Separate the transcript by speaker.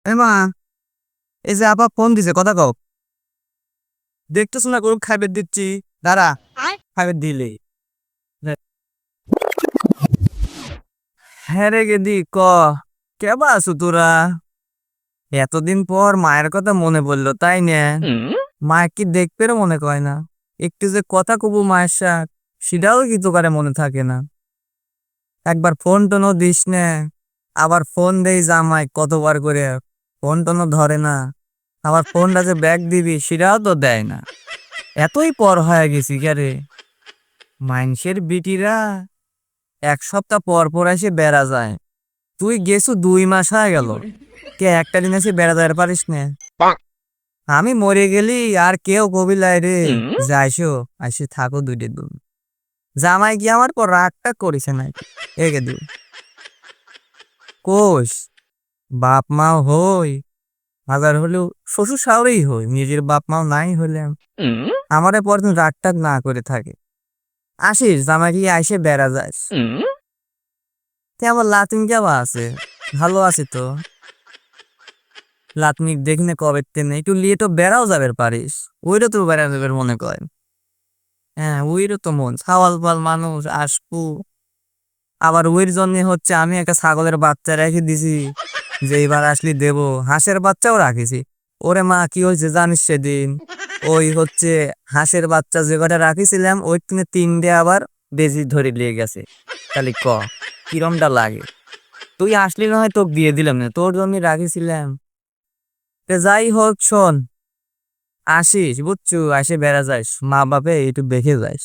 Speaker 1: মা, এই যে আপা ফোন দিছে, কথা কও। দেখতেছ না গরু খাইবে দিচ্ছি, দাঁড়া খাইবে দিলে। হ্যাঁ রে গেদি ক, কেবা আছো তোরা? এতদিন পর মায়ের কথা মনে পড়লো তাই না? মায় কি দেখবে মনে কয় না? একটু যে কথা কবু মায়ের সাথে, সেটাও কি তোকারে মনে থাকে না? একবার ফোন টোনও দিস না। আবার ফোন দেই জামাই কতবার করে, ফোন টোনও ধরে না। আবার ফোনটা যে ব্যাগ দিবি সেটাও তো দেয় না। এতই পর হয়ে গেছি রে। মাইনষের বিটিরা 1 সপ্তাহ পর পর এসে বেড়া যায়, তুই গেছু 2 মাস হয়ে গেল, কে একটা দিন এসে বেড়া যায় পারিস না? আমি মরে গেলি আর কেউ কবিলাই রে, যাইসো আইসে থাকো 2 দিন। জামাই কি আমার পর রাগটা করিস না? এগে দিন কোষ বাপ মাও হই, হাজার হলেও শ্বশুর শাওরেই হই, নিজের বাপ মাও নাই হলে আমারে পরদিন রাগ টাগ না করে থাকে। আসিস জামাই কি আইসে বেড়া যাস। আমার লাতিন কেবা আছে, ভালো আছে তো। লাতনিক দেখিনে কবে তেনে একটু লিয়ে তো বেড়াও যাবে পারিস। ওইটা তো বেড়া যাবে মনে কয়। হ্যাঁ ওইরও তো মন ছাওয়াল পাল মানুষ আসবো। আবার ওইর জন্য হচ্ছে আমি একটা ছাগলের বাচ্চা রেখে দিছি, যে এইবার আসলি দেব। হাঁসের বাচ্চাও রাখিছি। ওরে মা কি হয়েছে জানিস সেদিন? ওই হচ্ছে হাঁসের বাচ্চা যে কটা রাখিছিলাম ওই 3টে আবার বেজি ধরে লিয়ে গেছে। তাহলে ক কিরমটা লাগে? তুই আসলি না হয় তোকে দিয়ে দিলাম না, তোর জন্য রাখিছিলাম। যাই হোক শোন, আসিস বুঝছো, আসে বেড়া যাস, মা বাপে একটু দেখে যাস।